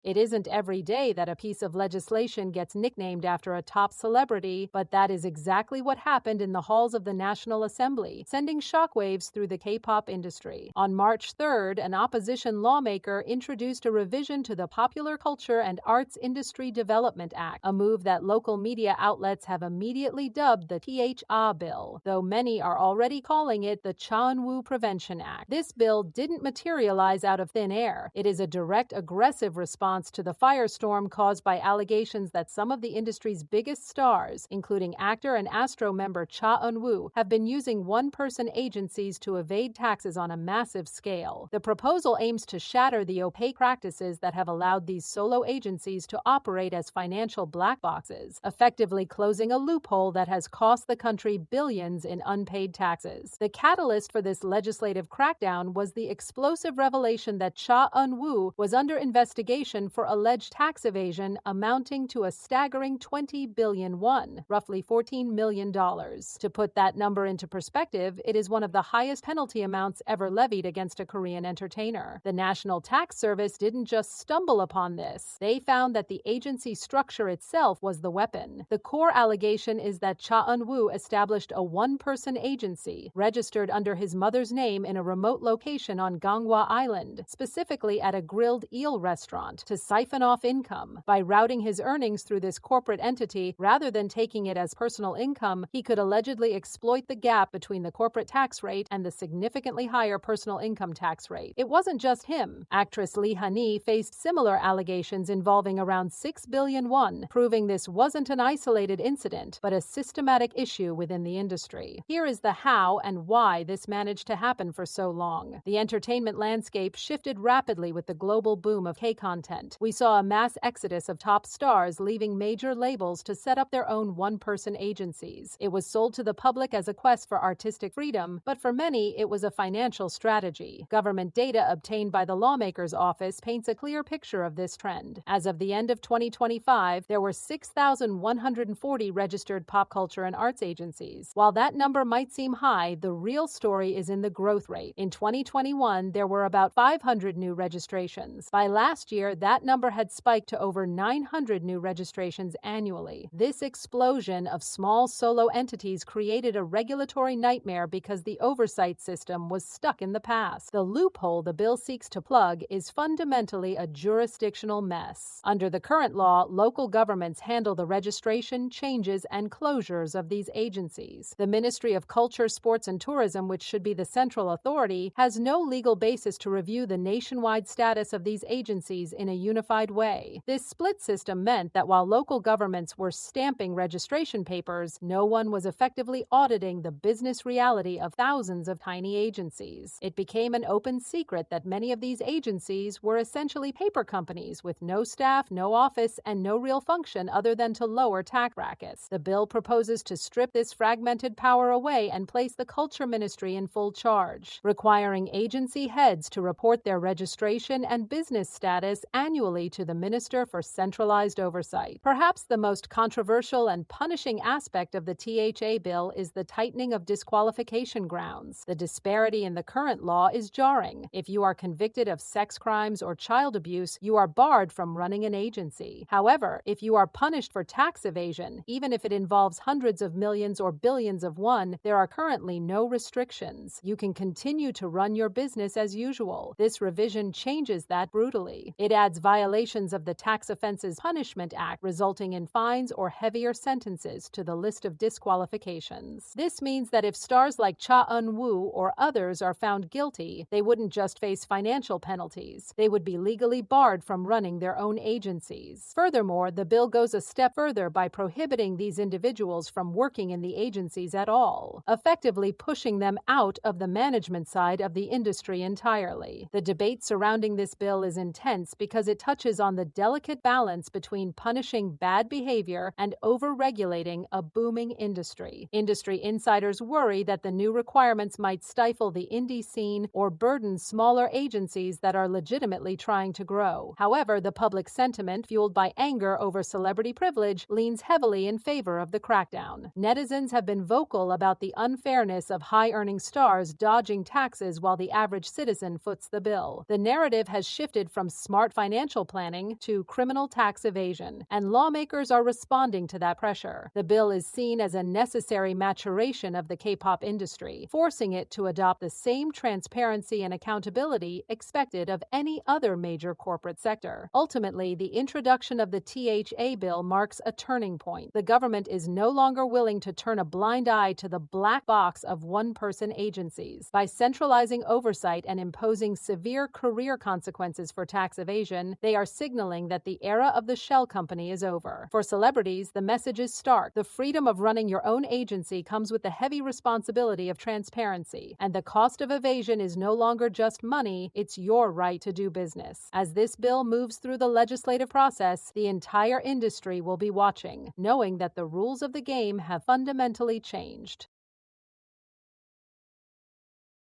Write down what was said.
It isn't every day that a piece of legislation gets nicknamed after a top celebrity, but that is exactly what happened in the halls of the National Assembly, sending shockwaves through the K-pop industry. On March 3rd, an opposition lawmaker introduced a revision to the Popular Culture and Arts Industry Development Act, a move that local media outlets have immediately dubbed the Cha bill, though many are already calling it the Cha Eun-woo Prevention Act. This bill didn't materialize out of thin air. It is a direct, aggressive response to the firestorm caused by allegations that some of the industry's biggest stars, including actor and Astro member Cha Eun-woo, have been using one-person agencies to evade taxes on a massive scale. The proposal aims to shatter the opaque practices that have allowed these solo agencies to operate as financial black boxes, effectively closing a loophole that has cost the country billions in unpaid taxes. The catalyst for this legislative crackdown was the explosive revelation that Cha Eun-woo was under investigation for alleged tax evasion amounting to a staggering 20 billion won, roughly $14 million. To put that number into perspective, it is one of the highest penalty amounts ever levied against a Korean entertainer. The National Tax Service didn't just stumble upon this. They found that the agency structure itself was the weapon. The core allegation is that Cha Eun-woo established a one-person agency, registered under his mother's name in a remote location on Ganghwa Island, specifically at a grilled eel restaurant, to siphon off income. By routing his earnings through this corporate entity rather than taking it as personal income, he could allegedly exploit the gap between the corporate tax rate and the significantly higher personal income tax rate. It wasn't just him. Actress Lee Han-hee faced similar allegations involving around 6 billion won, proving this wasn't an isolated incident, but a systematic issue within the industry. Here is the how and why this managed to happen for so long. The entertainment landscape shifted rapidly with the global boom of K-content. We saw a mass exodus of top stars leaving major labels to set up their own one-person agencies. It was sold to the public as a quest for artistic freedom, but for many, it was a financial strategy. Government data obtained by the lawmaker's office paints a clear picture of this trend. As of the end of 2025, there were 6,140 registered pop culture and arts agencies. While that number might seem high, the real story is in the growth rate. In 2021, there were about 500 new registrations. By last year, that number had spiked to over 900 new registrations annually. This explosion of small solo entities created a regulatory nightmare because the oversight system was stuck in the past. The loophole the bill seeks to plug is fundamentally a jurisdictional mess. Under the current law, local governments handle the registration, changes, and closures of these agencies. The Ministry of Culture, Sports, and Tourism, which should be the central authority, has no legal basis to review the nationwide status of these agencies in a unified way. This split system meant that while local governments were stamping registration papers, no one was effectively auditing the business reality of thousands of tiny agencies. It became an open secret that many of these agencies were essentially paper companies with no staff, no office, and no real function other than to lower tax brackets. The bill proposes to strip this fragmented power away and place the Culture Ministry in full charge, requiring agency heads to report their registration and business status annually to the Minister for Centralized Oversight. Perhaps the most controversial and punishing aspect of the THA bill is the tightening of disqualification grounds. The disparity in the current law is jarring. If you are convicted of sex crimes or child abuse, you are barred from running an agency. However, if you are punished for tax evasion, even if it involves hundreds of millions or billions of won, there are currently no restrictions. You can continue to run your business as usual. This revision changes that brutally. It adds violations of the Tax Offenses Punishment Act, resulting in fines or heavier sentences to the list of disqualifications. This means that if stars like Cha Eun-woo or others are found guilty, they wouldn't just face financial penalties. They would be legally barred from running their own agencies. Furthermore, the bill goes a step further by prohibiting these individuals from working in the agencies at all, effectively pushing them out of the management side of the industry entirely. The debate surrounding this bill is intense because it touches on the delicate balance between punishing bad behavior and over-regulating a booming industry. Industry insiders worry that the new requirements might stifle the indie scene or burden smaller agencies that are legitimately trying to grow. However, the public sentiment, fueled by anger over celebrity privilege, leans heavily in favor of the crackdown. Netizens have been vocal about the unfairness of high-earning stars dodging taxes while the average citizen foots the bill. The narrative has shifted from smart financial financial planning to criminal tax evasion, and lawmakers are responding to that pressure. The bill is seen as a necessary maturation of the K-pop industry, forcing it to adopt the same transparency and accountability expected of any other major corporate sector. Ultimately, the introduction of the THA bill marks a turning point. The government is no longer willing to turn a blind eye to the black box of one-person agencies. By centralizing oversight and imposing severe career consequences for tax evasion, they are signaling that the era of the shell company is over. For celebrities, the message is stark. The freedom of running your own agency comes with the heavy responsibility of transparency, and the cost of evasion is no longer just money, it's your right to do business. As this bill moves through the legislative process, the entire industry will be watching, knowing that the rules of the game have fundamentally changed.